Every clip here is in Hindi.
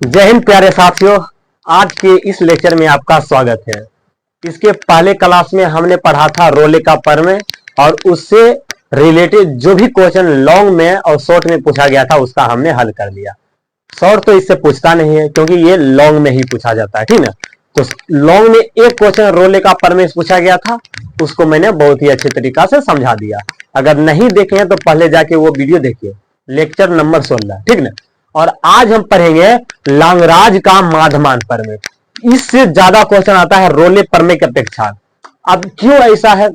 जय हिंद प्यारे साथियों। आज के इस लेक्चर में आपका स्वागत है। इसके पहले क्लास में हमने पढ़ा था रोले का प्रमेय और उससे रिलेटेड जो भी क्वेश्चन लॉन्ग में और शॉर्ट में पूछा गया था उसका हमने हल कर लिया। शॉर्ट तो इससे पूछता नहीं है क्योंकि ये लॉन्ग में ही पूछा जाता है, ठीक ना। तो लॉन्ग में एक क्वेश्चन रोले का प्रमेय पूछा गया था, उसको मैंने बहुत ही अच्छे तरीका से समझा दिया। अगर नहीं देखे हैं तो पहले जाके वो वीडियो देखिए, लेक्चर नंबर 16, ठीक ना। और आज हम पढ़ेंगे लांगराज का माधमान प्रमेय। इससे ज्यादा क्वेश्चन आता है रोले प्रमेय की अपेक्षा। अब क्यों ऐसा है?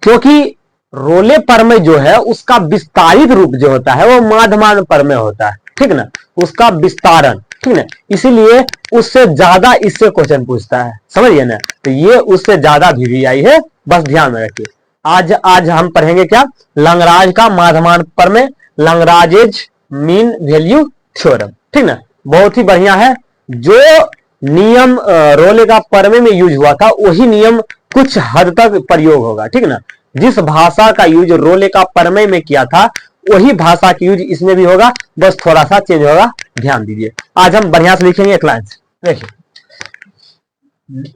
क्योंकि रोले प्रमेय जो है उसका विस्तारित रूप जो होता है वो माधमान प्रमेय होता है, ठीक ना। उसका विस्तारण, ठीक ना, इसीलिए उससे ज्यादा इससे क्वेश्चन पूछता है, समझिए ना। तो ये उससे ज्यादा वीवीआई है, बस ध्यान में रखिए। आज हम पढ़ेंगे क्या? लांगराज का माधमान प्रमेय, लांगराजेज मीन वैल्यू थ्योरम, ठीक ना। बहुत ही बढ़िया है। जो नियम रोले का प्रमेय में यूज हुआ था वही नियम कुछ हद तक प्रयोग होगा, ठीक ना। जिस भाषा का यूज रोले का प्रमेय में किया था वही भाषा की यूज इसमें भी होगा, बस थोड़ा सा चेंज होगा, ध्यान दीजिए। आज हम बढ़िया से लिखेंगे एक लाइन। देखिए,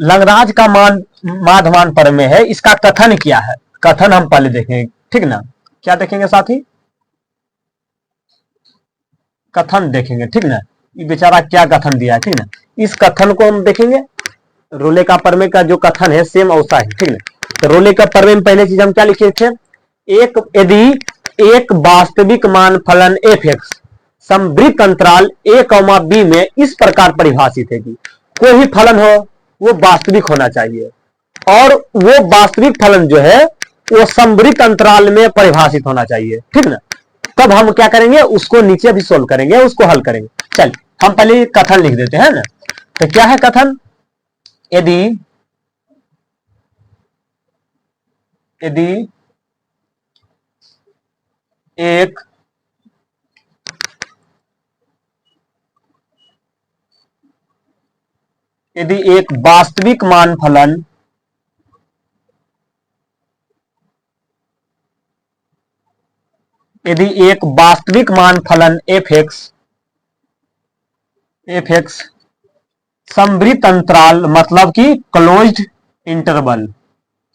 लंगराज का माधमान प्रमेय है, इसका कथन क्या है? कथन हम पहले देखेंगे, ठीक ना। क्या देखेंगे साथी? कथन देखेंगे, ठीक ना। ये बेचारा क्या कथन दिया है, ठीक ना। इस कथन को हम देखेंगे। रोले का प्रमेय का जो कथन है सेम वैसा है, ठीक ना। तो रोले का प्रमेय में पहले चीज हम क्या लिखे थे? यदि एक वास्तविक मान फलन एफ एक्स संवृत्त अंतराल a, b में इस प्रकार परिभाषित है कि कोई भी फलन हो वो वास्तविक होना चाहिए और वो वास्तविक फलन जो है वो संवृत्त अंतराल में परिभाषित होना चाहिए, ठीक ना। तब हम क्या करेंगे? उसको नीचे भी सोल्व करेंगे, उसको हल करेंगे। चल हम पहले कथन लिख देते हैं ना। तो क्या है कथन? यदि यदि एक यदि एक वास्तविक मान फलन यदि एक वास्तविक मान फलन एफ एक्स संवृत्त अंतराल मतलब कि क्लोज्ड इंटरवल,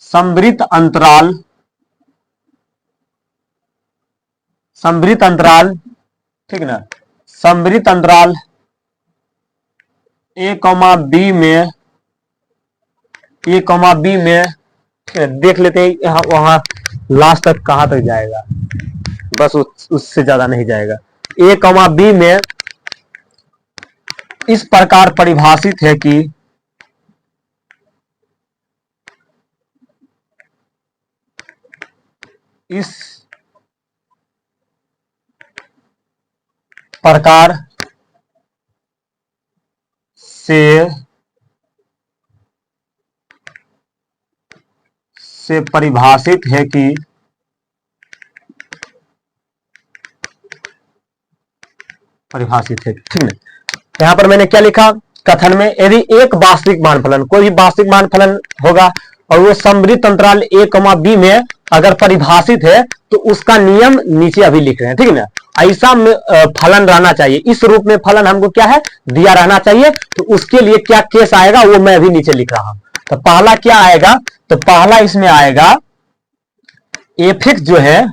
संवृत्त अंतराल ठीक ना, संवृत्त अंतराल a, b में देख लेते हैं वहां लास्ट तक कहां तक जाएगा, बस उससे ज्यादा नहीं जाएगा। a, b में इस प्रकार परिभाषित है कि इस प्रकार से परिभाषित है कि ठीक है। यहां पर मैंने क्या लिखा कथन में? यदि एक वास्तविक मान फलन, कोई भी वास्तविक मान फलन होगा और वो संवृत्त अंतराल a, b में अगर परिभाषित है तो उसका नियम नीचे अभी लिख रहे हैं, ठीक है ना। ऐसा फलन रहना चाहिए, इस रूप में फलन हमको क्या है दिया रहना चाहिए। तो उसके लिए क्या केस आएगा वो मैं अभी नीचे लिख रहा हूं। तो पहला क्या आएगा? तो पहला इसमें आएगा एफ एक्स जो है,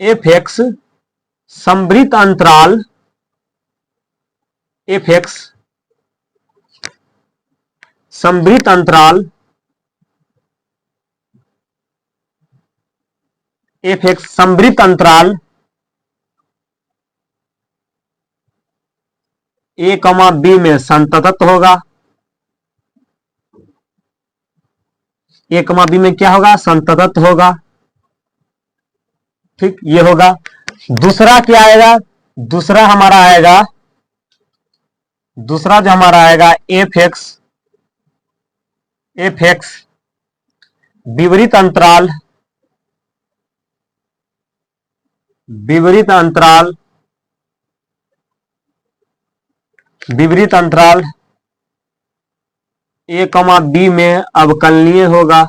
एफ एक्स संवृत्त अंतराल एफ एक्स संवृत्त अंतराल एफ एक्स संवृत्त अंतराल a, b में संतत होगा। a, b में क्या होगा? संतत होगा, ठीक, ये होगा। दूसरा क्या आएगा? दूसरा जो हमारा आएगा एफ एक्स विपरीत अंतराल a, b में अवकलनीय होगा।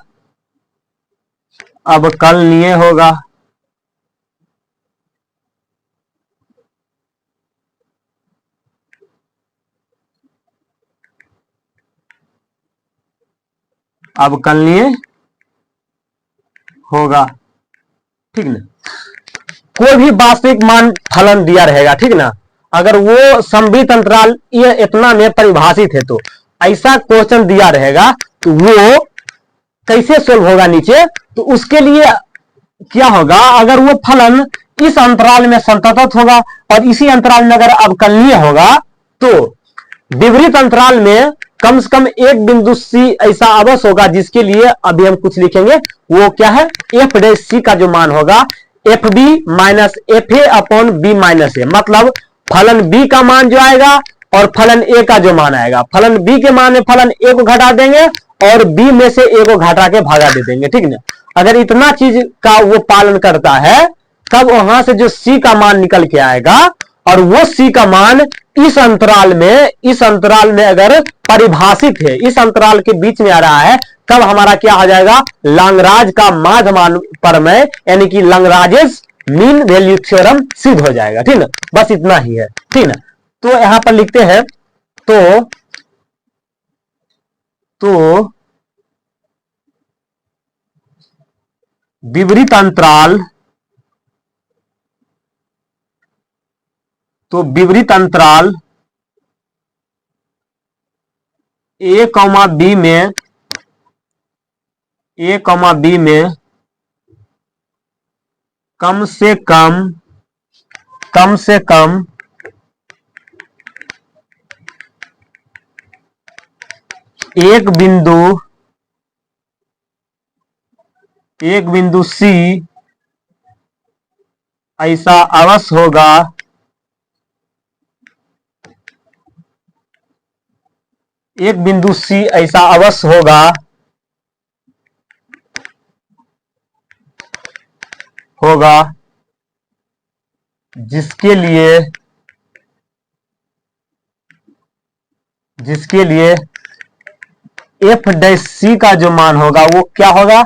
अवकलनीय होगा, ठीक ना। कोई भी वास्तविक मान फलन दिया रहेगा, ठीक ना, अगर वो समवृत्त अंतराल ये इतना में परिभाषित है तो ऐसा क्वेश्चन दिया रहेगा तो वो कैसे सोल्व होगा नीचे, तो उसके लिए क्या होगा, अगर वो फलन इस अंतराल में संतत होगा और इसी अंतराल में अगर अवकलनीय होगा तो विपरीत अंतराल में कम से कम एक बिंदु सी ऐसा अवश्य होगा जिसके लिए अभी हम कुछ लिखेंगे, वो क्या है, एफ डैश सी का जो मान होगा F B minus F A upon B minus A, मतलब फलन बी का मान जो आएगा और फलन ए का जो मान आएगा, फलन बी के मान में फलन ए को घटा देंगे और बी में से ए को घटा के भागा दे देंगे, ठीक ना। अगर इतना चीज का वो पालन करता है तब वहां से जो सी का मान निकल के आएगा और वो सी का मान इस अंतराल में अगर परिभाषित है, इस अंतराल के बीच में आ रहा है, तब हमारा क्या आ जाएगा, लांगराज का माध्य मान प्रमेय यानी कि लांगराजेस मीन वैल्यू थ्योरम सिद्ध हो जाएगा, ठीक ना। बस इतना ही है, ठीक ना। तो यहां पर लिखते हैं तो विपरीत अंतराल, ए कॉमा बी में कम से कम एक बिंदु सी ऐसा अवश्य होगा जिसके लिए एफ डैश सी का जो मान होगा वो क्या होगा,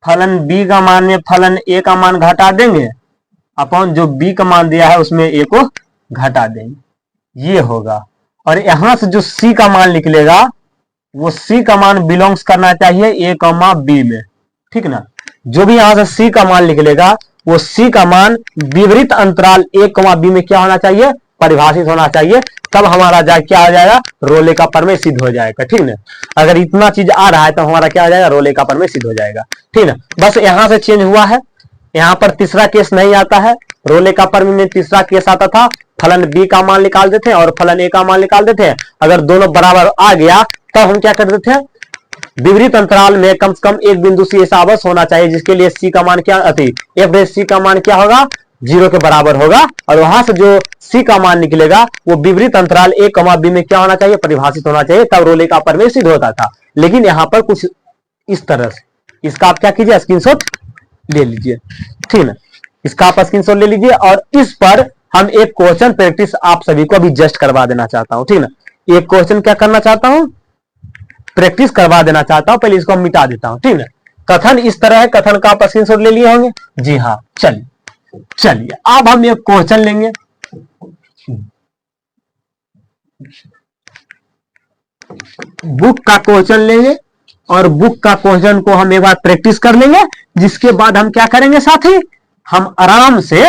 फलन बी का मान में फलन ए का मान घटा देंगे अपॉन जो बी का मान दिया है उसमें ए को घटा देंगे, ये होगा। और यहां से जो सी का मान निकलेगा वो सी का मान बिलोंग्स करना चाहिए ए कॉमा बी में, ठीक ना। जो भी यहां से सी का मान निकलेगा वो सी का मान विपरीत अंतराल ए कॉमा बी में क्या होना चाहिए, परिभाषित होना चाहिए, तब हमारा क्या आ जाएगा, रोले का प्रमेय सिद्ध हो जाएगा, ठीक ना। अगर इतना चीज आ रहा है तो हमारा क्या आ जाएगा, रोले का प्रमेय सिद्ध हो जाएगा, ठीक ना। बस यहां से चेंज हुआ है, यहां पर तीसरा केस नहीं आता है, रोले का प्रमेय में तीसरा केस आता था, फलन बी का मान निकाल देते हैं और फलन ए का मान निकाल देते हैं, अगर दोनों बराबर आ गया तब हम क्या कर देते हैं, विपरीत अंतराल में कम से कम एक बिंदु सी ऐसा अवश्य होना चाहिए जिसके लिए सी का मान क्या अति एफ डैश सी का मान क्या होगा, 0 के बराबर होगा, और वहां से जो सी का मान निकलेगा वो विपरीत अंतराल ए कॉमा बी में क्या होना चाहिए, परिभाषित होना चाहिए, तब रोले का प्रमेय सिद्ध होता था। लेकिन यहां पर कुछ इस तरह से, इसका आप क्या कीजिए, स्क्रीनशॉट ले लीजिए, ठीक ना। इसका आप स्क्रीनशॉट ले लीजिए और इस पर हम एक क्वेश्चन प्रैक्टिस आप सभी को अभी जस्ट करवा देना चाहता हूं, ठीक ना। एक क्वेश्चन क्या करना चाहता हूं, प्रैक्टिस करवा देना चाहता हूं, पहले इसको मिटा देता हूं, ठीक ना। कथन इस तरह है, कथन का आप स्क्रीनशॉट ले लिए होंगे, जी हाँ। चलिए अब हम एक क्वेश्चन लेंगे, बुक का क्वेश्चन लेंगे और बुक का क्वेश्चन को हम एक बार प्रैक्टिस कर लेंगे, जिसके बाद हम क्या करेंगे साथी, हम आराम से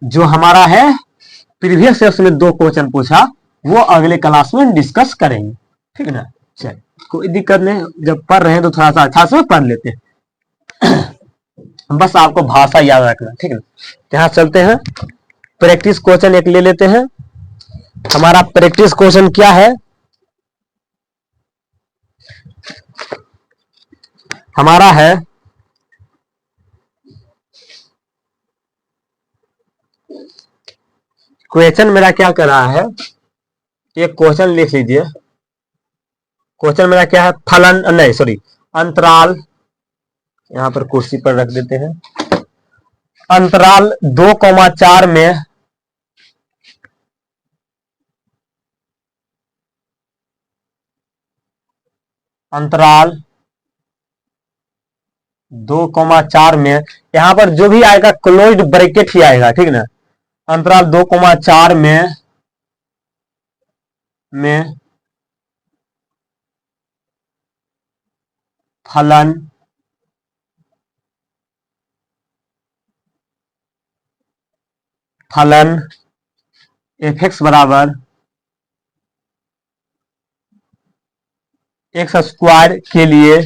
जो हमारा है प्रीवियस से उसमें 2 क्वेश्चन पूछा वो अगले क्लास में डिस्कस करेंगे, ठीक ना। चलिए कोई दिक्कत नहीं, जब पढ़ रहे हैं तो थोड़ा सा अच्छा से पढ़ लेते हैं बस आपको भाषा याद रखना, ठीक है। यहां चलते हैं, प्रैक्टिस क्वेश्चन एक ले लेते हैं। हमारा प्रैक्टिस क्वेश्चन क्या है, हमारा है क्वेश्चन मेरा क्या कर रहा है, एक क्वेश्चन लिख लीजिए। क्वेश्चन मेरा क्या है, फलन नहीं सॉरी अंतराल, यहां पर कुर्सी पर रख देते हैं, अंतराल 2,4 में अंतराल 2,4 में यहां पर जो भी आएगा क्लोज्ड ब्रैकेट ही आएगा, ठीक ना। अंतराल 2,4 में फलन फलन एफ एक्स बराबर एक्स स्क्वायर के लिए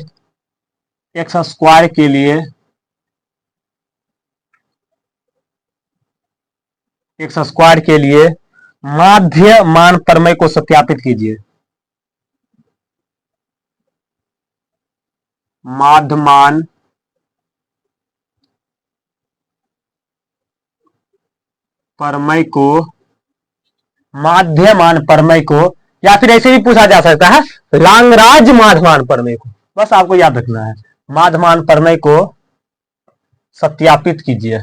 एक्स स्क्वायर के लिए एक्स स्क्वायर के लिए माध्य मान प्रमेय को सत्यापित कीजिए। माध्यमान प्रमेय को माध्यमान प्रमेय को, या फिर ऐसे भी पूछा जा सकता है लांगराज माध्यमान प्रमेय को, बस आपको याद रखना है माध्यमान प्रमेय को सत्यापित कीजिए।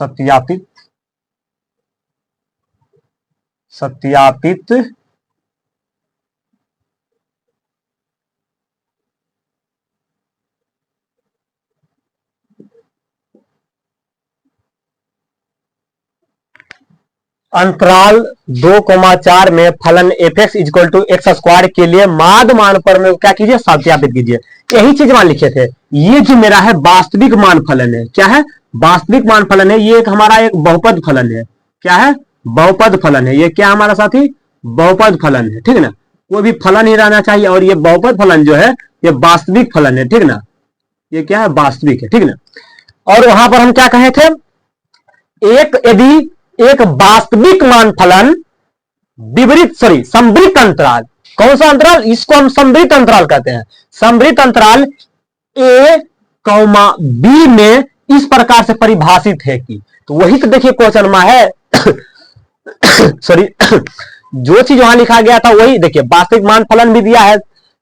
सत्यापित सत्यापित अंतराल 2,4 में फलन f x equal to x square के लिए माध्यमान प्रमेय को क्या कीजिए, सत्यापित कीजिए। यही चीज वहां लिखे थे। ये जो मेरा है वास्तविक मान फलन है, क्या है, वास्तविक मान फलन है। ये एक हमारा एक बहुपद फलन है, क्या है, बहुपद फलन है। ये क्या हमारा साथी, बहुपद फलन है, ठीक है ना। कोई भी फलन ही रहना चाहिए, और ये बहुपद फलन जो है ये वास्तविक फलन है, ठीक ना। ये क्या है, वास्तविक है, ठीक ना। और वहां पर हम क्या कहे थे, यदि एक वास्तविक मान फलन विपरीत संवृत अंतराल, कौन सा अंतराल, इसको हम संवृत अंतराल कहते हैं। संवृत अंतराल ए कौमा बी में इस प्रकार से परिभाषित है कि, तो वही तो देखिए क्वेश्चन में है सॉरी जो चीज वहां लिखा गया था वही देखिए, वास्तविक मान फलन भी दिया है,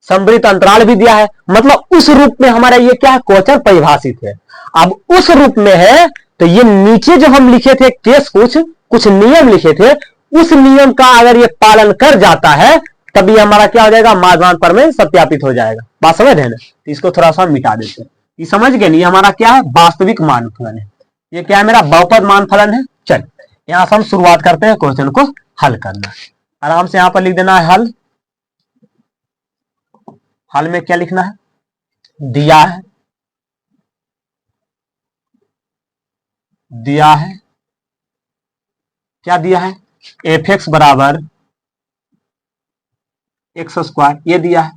संवृत अंतराल भी दिया है, मतलब उस रूप में हमारा ये क्या है, क्वेश्चन परिभाषित है। अब उस रूप में है तो ये नीचे जो हम लिखे थे केस, कुछ नियम लिखे थे, उस नियम का अगर ये पालन कर जाता है तभी हमारा क्या हो जाएगा, माध्यमान प्रमेय सत्यापित हो जाएगा। बात समझ रहे हैं ना। तो इसको थोड़ा सा मिटा देते हैं, ये समझ गए नहीं, हमारा क्या है, वास्तविक मान फलन है। ये क्या है, मेरा बहुपद मान फलन है। चल यहां से हम शुरुआत करते हैं क्वेश्चन को हल करना। आराम से यहां पर लिख देना है हल। हल में क्या लिखना है, दिया है क्या दिया है, एफ एक्स बराबर एक्स स्क्वायर, ये दिया है।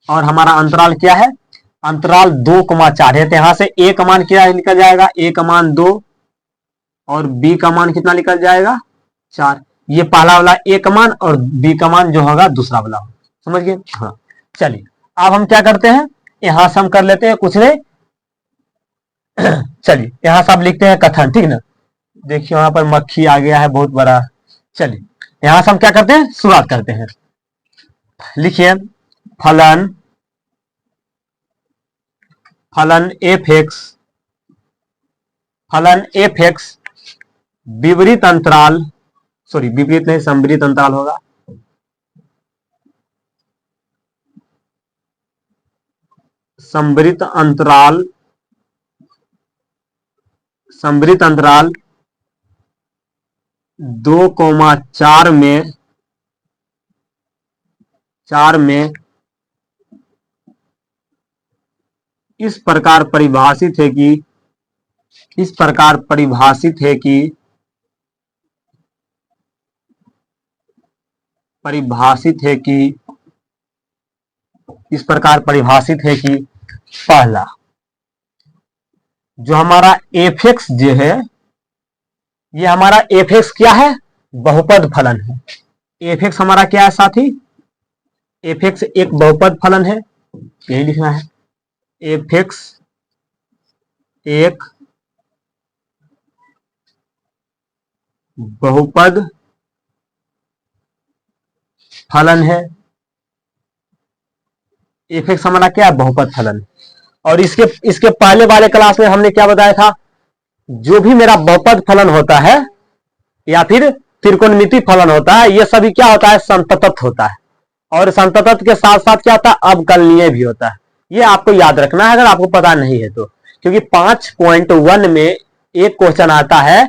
और हमारा अंतराल क्या है, अंतराल 2,4 है। तो यहां से ए का मान क्या निकल जाएगा, ए का मान 2 और बी का मान कितना निकल जाएगा, 4। ये पहला वाला ए का मान और बी का मान जो होगा दूसरा वाला, समझ गए। हाँ चलिए अब हम क्या करते हैं, यहां से हम कर लेते हैं कुछ नहीं चलिए यहां से आप लिखते हैं कथन, ठीक ना। देखिए वहां पर मक्खी आ गया है बहुत बड़ा। चलिए यहां से हम क्या करते हैं, शुरुआत करते हैं। लिखिए फलन एफ एक्स विपरीत अंतराल, सॉरी विपरीत नहीं संवृत अंतराल होगा, संवृत अंतराल 2,4 में इस प्रकार परिभाषित है कि इस प्रकार परिभाषित है कि पहला जो हमारा एफ एक्स जो है, ये हमारा एफ एक्स क्या है, बहुपद फलन है। एफ एक्स हमारा क्या है साथी, एफ एक्स एक बहुपद फलन है, यही लिखना है। एफ एक्स एक बहुपद फलन है। एफ एक्स हमारा क्या है, बहुपद फलन। और इसके पहले वाले क्लास में हमने क्या बताया था, जो भी मेरा बहुपद फलन होता है या फिर त्रिकोणमिति फलन होता है, ये सभी क्या होता है, संतत होता है। और संतत के साथ साथ क्या होता है, अवकलनीय भी होता है। ये आपको याद रखना है अगर आपको पता नहीं है तो, क्योंकि 5.1 में एक क्वेश्चन आता है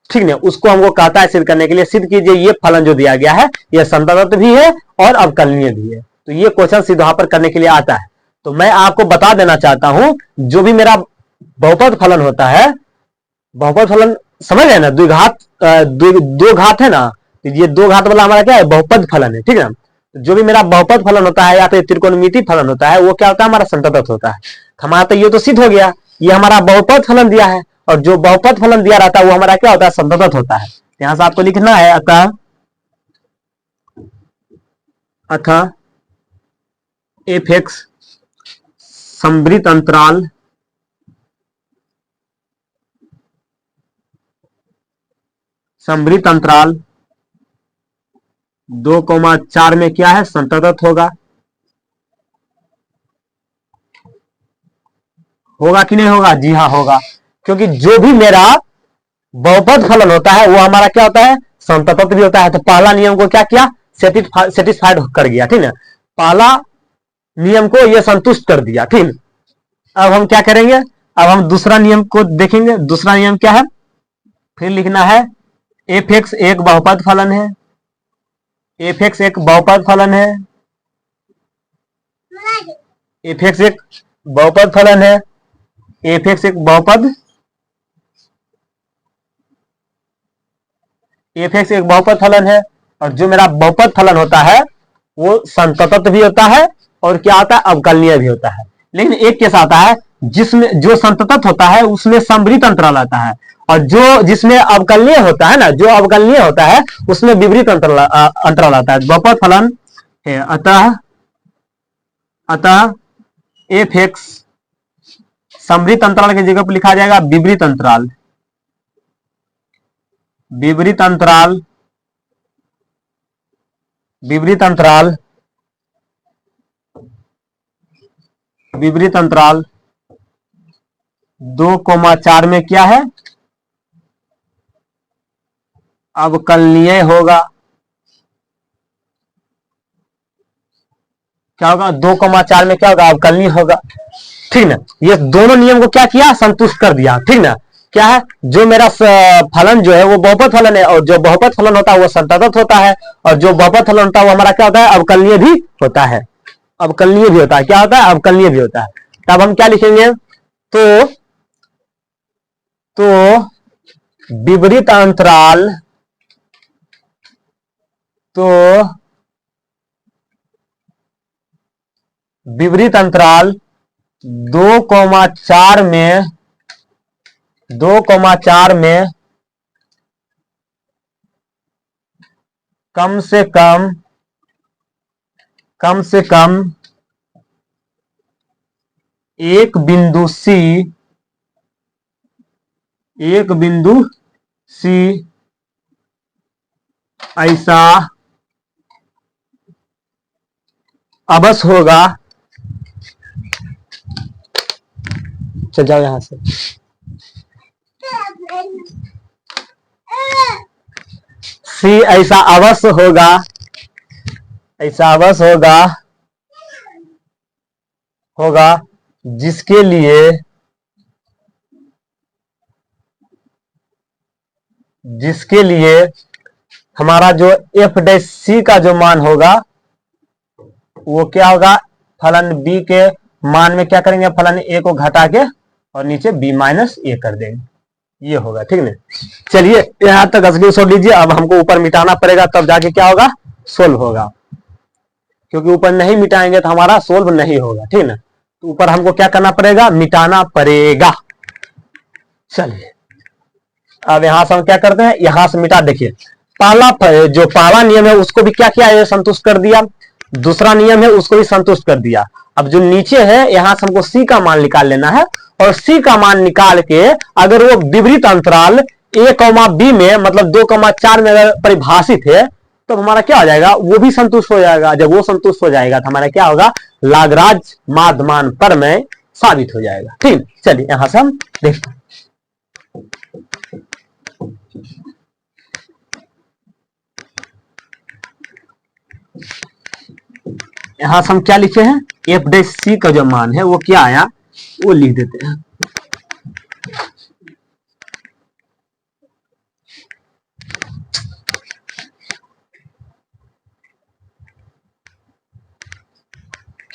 ठीक है, उसको हमको कहता है सिद्ध करने के लिए, सिद्ध कीजिए ये फलन जो दिया गया है ये संतत भी है और अवकलनीय भी है। तो ये क्वेश्चन सिद्ध वहां पर करने के लिए आता है। तो मैं आपको बता देना चाहता हूं, जो भी मेरा बहुपद फलन होता है, बहुपद फलन समझ रहे ना, द्विघात दो घात है ना, तो ये दो घात वाला हमारा क्या है, बहुपद फलन है, ठीक है। जो भी मेरा बहुपद फलन होता है या फिर त्रिकोणमिति फलन होता है, वो क्या होता है, हमारा संतत होता है। हमारा तो ये तो सिद्ध हो गया, ये हमारा बहुपद फलन दिया है, और जो बहुपद फलन दिया रहता है वो हमारा क्या होता है, संतत होता है। यहां से आपको लिखना है अतः एफ एक्स समवृत्त अंतराल समवृत्त अंतराल 2,4 में क्या है, संतत होगा। होगा कि नहीं होगा? जी हाँ होगा, क्योंकि जो भी मेरा बहुपद फलन होता है वो हमारा क्या होता है, संतत भी होता है। तो पहला नियम को क्या किया, सेटिस्फाइड कर गया, ठीक है। पहला नियम को ये संतुष्ट कर दिया, ठीक। अब हम क्या करेंगे, अब हम दूसरा नियम को देखेंगे। दूसरा नियम क्या है, फिर लिखना है एफ एक्स एक बहुपद फलन है, एफ एक्स एक बहुपद फलन है, एफ एक्स एक बहुपद फलन है, एफ एक्स एक बहुपद, एफ एक्स एक बहुपद फलन है। और जो मेरा बहुपद फलन होता है वो संतत भी होता है और क्या होता है, अवकलनीय भी होता है। लेकिन एक केस आता है जिसमें जो संतत होता है उसमें समवृत्त अंतराल आता है, और जो जिसमें अवकलनीय होता है ना, जो अवकलनीय होता है उसमें विपरीत अंतराल आता है। बहुपद फलन है, अतः एफ एक्स समवृत्त अंतराल की जगह पर लिखा जाएगा विपरीत अंतराल, विपरीत अंतराल, विपरीत अंतराल, विपरीत अंतराल 2,4 में क्या है, अवकलनीय होगा। क्या होगा, 2,4 में क्या होगा, अवकलनीय होगा, ठीक ना। ये दोनों नियम को क्या किया, संतुष्ट कर दिया, ठीक ना। क्या है, जो मेरा फलन जो है वो बहुपद फलन है, और जो बहुपद फलन होता है वो संतत होता है, और जो बहुपद फलन होता है वो हमारा क्या होता है, अवकलनीय भी होता है, अवकलनीय भी होता है। क्या होता है, अवकलनीय भी होता है। तब हम क्या लिखेंगे, तो विपरीत अंतराल, तो विपरीत अंतराल 2,4 में 2,4 में कम से कम एक बिंदु C ऐसा अवश्य होगा। चल जाओ यहां से। सी ऐसा अवश्य होगा, ऐसा अवश्य होगा जिसके लिए हमारा जो एफ डैश सी का जो मान होगा वो क्या होगा, फलन बी के मान में क्या करेंगे, फलन ए को घटा के और नीचे बी माइनस ए कर देंगे, ये होगा, ठीक है। चलिए यहां तक असली सोच लीजिए। अब हमको ऊपर मिटाना पड़ेगा, तब जाके क्या होगा, सोल्व होगा, क्योंकि ऊपर नहीं मिटाएंगे तो हमारा सोल्व नहीं होगा, ठीक है। तो ऊपर हमको क्या करना पड़ेगा, मिटाना पड़ेगा। चलिए अब यहां से हम क्या करते हैं, यहां से मिटा, देखिए जो पहला नियम है उसको भी क्या किया, ये संतुष्ट कर दिया, दूसरा नियम है उसको भी संतुष्ट कर दिया। अब जो नीचे है यहां से हमको सी का मान निकाल लेना है, और सी का मान निकाल के अगर वो विपरीत अंतराल ए कॉमा बी में मतलब 2,4 में अगर परिभाषित है तो हमारा क्या हो जाएगा, वो भी संतुष्ट हो जाएगा। जब वो संतुष्ट हो जाएगा तो हमारा क्या होगा, लाग्रांज माध्यमान प्रमेय साबित हो जाएगा, ठीक। चलिए यहां से हम देखते हैं। यहां से हम क्या लिखे हैं, एफ डैश सी का जो मान है वो क्या आया वो लिख देते हैं।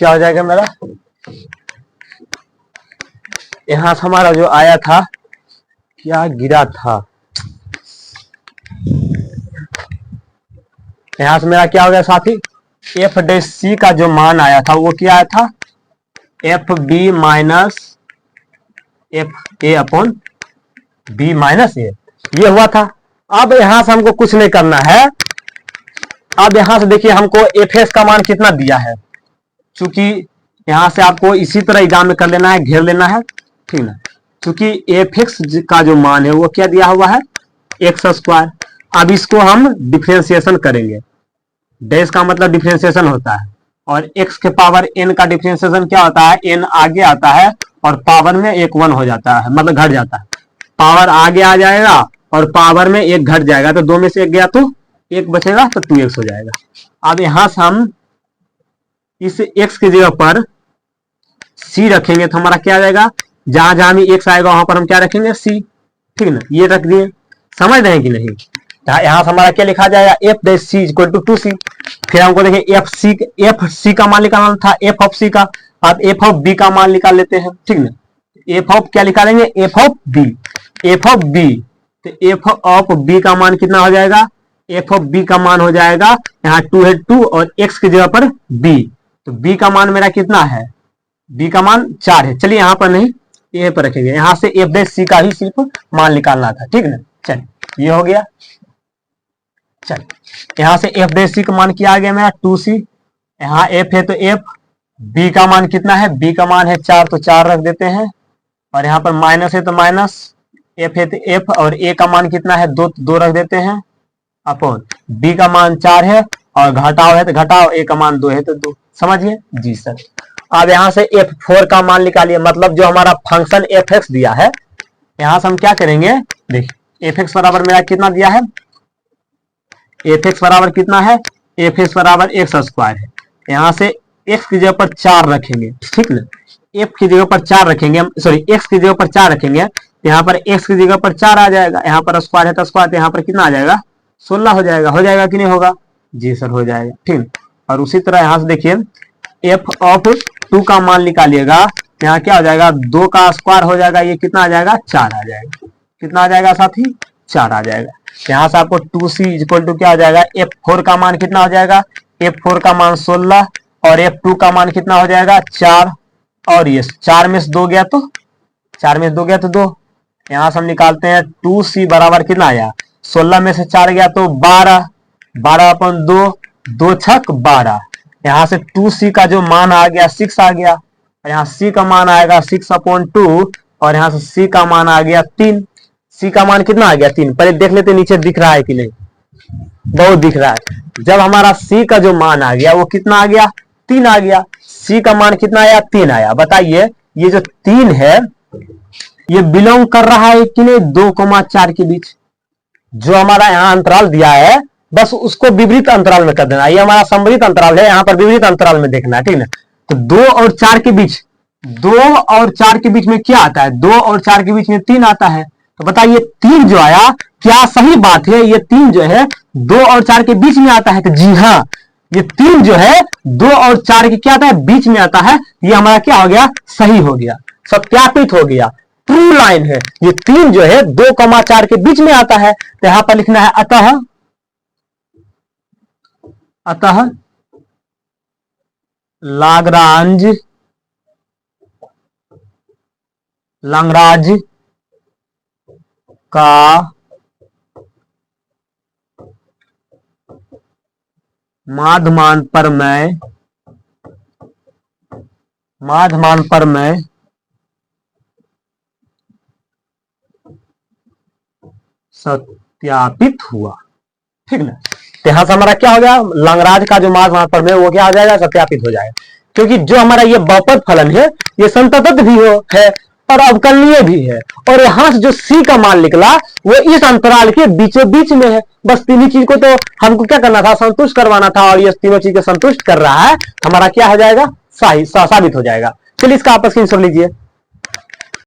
क्या हो जाएगा मेरा, यहां से हमारा जो आया था, क्या गिरा था, यहां से मेरा क्या हो गया साथी, एफ डैश सी का जो मान आया था वो क्या आया था, F B minus F A upon B minus A, ये हुआ था। अब यहां से हमको कुछ नहीं करना है। अब यहां से देखिए हमको एफ एक्स का मान कितना दिया है, चूंकि यहां से आपको इसी तरह एग्जाम में कर लेना है, घेर लेना है, ठीक ना। चूंकि एफ एक्स का जो मान है वो क्या दिया हुआ है, एक्स स्क्वायर। अब इसको हम डिफरेंशिएशन करेंगे, डैश का मतलब डिफरेंशिएशन होता है, और x के पावर n का डिफरेंशिएशन क्या होता है, n आगे आता है और पावर में एक 1 हो जाता है, मतलब घट जाता है, पावर आगे आ जाएगा और पावर में एक घट जाएगा, तो 2 में से 1 गया तो 1 बचेगा, तो 2x हो जाएगा। अब यहां से हम इस x की जगह पर c रखेंगे तो हमारा क्या आ जाएगा, जहां जहां भी x आएगा वहां पर हम क्या रखेंगे, c, ठीक ना, ये रख दिए, समझ रहे हैं कि नहीं। यहां से हमारा क्या लिखा जाएगा, f dash c equal to 2c। फिर हमको देखिए एफ सी का मान निकालना था, एफ ऑफ सी का, अब एफ ऑफ बी का मान निकाल लेते हैं, ठीक ना। एफ ऑफ क्या निकालेंगे, f of b, f of b, तो एफ ऑफ बी का मान कितना हो जाएगा, एफ ऑफ बी का मान हो जाएगा, यहाँ 2 है 2 और x की जगह पर b, तो b का मान मेरा कितना है, b का मान 4 है। चलिए यहाँ पर नहीं, ए पर रखेंगे, यहाँ से एफ डैश सी का ही सिर्फ मान निकालना था, ठीक ना। चलिए ये हो गया। चल यहां से एफ डैश सी का मान क्या आ गया मेरा, 2c, यहाँ एफ है तो एफ, बी का मान कितना है, बी का मान है 4, तो 4 रख देते हैं, और यहाँ पर माइनस है तो माइनस, एफ है तो एफ, और ए का मान कितना है 2 रख देते हैं, अपॉन बी का मान 4 है, और घटाओ है तो घटाओ, ए का मान 2 है तो 2, समझिए जी सर। अब यहाँ से f4 का मान निकालिए, मतलब जो हमारा फंक्शन एफ एक्स दिया है, यहां से हम क्या करेंगे, देखिए एफ एक्स बराबर मेरा कितना दिया है, एफ एक्स बराबर कितना है, एफ एक्स बराबर एक्स स्क्वायर है, यहाँ से एक्स की जगह पर 4 रखेंगे, ठीक ना, एफ की जगह पर 4 रखेंगे, सॉरी एक्स की जगह पर 4 रखेंगे, यहाँ पर एक्स की जगह पर 4 आ जाएगा, यहाँ पर स्क्वायर है तो स्क्वायर, यहाँ पर कितना आ जाएगा, 16 हो जाएगा। हो जाएगा कि नहीं होगा, जी सर हो जाएगा, ठीक। और उसी तरह यहाँ से देखिए एफ ऑफ 2 का मान निकालिएगा, यहाँ क्या हो जाएगा, 2 का स्क्वायर हो जाएगा, ये कितना आ जाएगा, 4 आ जाएगा, कितना आ जाएगा साथी, 4 आ जाएगा। यहाँ से आपको 2c इक्वल टू क्या हो जाएगा, f4 का मान कितना हो जाएगा, f4 का मान 16, और f2 का मान कितना हो जाएगा 4, और ये 4 में से 2 गया तो 4 में से 2 गया तो 2, यहाँ से हम निकालते हैं 2c बराबर कितना आया, 16 में से 4 गया तो 12, 12 अपन 2, 2 छक 12, यहाँ से 2c का जो मान आ गया 6 आ गया, यहाँ c का मान आएगा 6/2, और यहाँ से c का मान आ गया 3, c का मान कितना आ गया 3, पहले देख लेते नीचे दिख रहा है कि नहीं, बहुत दिख रहा है। जब हमारा c का जो मान आ गया वो कितना आ गया, 3 आ गया, c का मान कितना आया, 3 आया। बताइए ये जो 3 है ये बिलोंग कर रहा है कि नहीं 2,4 के बीच, जो हमारा यहाँ अंतराल दिया है बस उसको विपरीत अंतराल में कर देना, ये हमारा सममित अंतराल है, यहाँ पर विपरीत अंतराल में देखना है, ठीक है। तो 2 और 4 के बीच, 2 और 4 के बीच में क्या आता है, 2 और 4 के बीच में 3 आता है, तो बताइए 3 जो आया, क्या सही बात है, ये 3 जो है 2 और 4 के बीच में आता है, तो जी हाँ, ये 3 जो है 2 और 4 के क्या आता है, बीच में आता है, ये हमारा क्या हो गया, सही हो गया, सत्यापित हो गया, ट्रू लाइन है। ये 3 जो है 2,4 के बीच में आता है, तो यहां पर लिखना है अतः लाग्रांज का माध्मान प्रमेय सत्यापित हुआ, ठीक ना। तो यहां से हमारा क्या हो गया, लाग्रांज का जो माध्मान प्रमेय वो क्या हो जाएगा, सत्यापित हो जाएगा, क्योंकि जो हमारा ये बहुपद फलन है ये संतत भी है और अवकलनीय भी है, और यहां से जो c का मान निकला वो इस अंतराल के बीचों बीच में है। बस तीनों चीज को तो हमको क्या करना था, संतुष्ट करवाना था, और ये तीनों चीज को संतुष्ट कर रहा है, हमारा क्या हो जाएगा, सही साबित हो जाएगा। चलिए इसका आपस की लीजिए।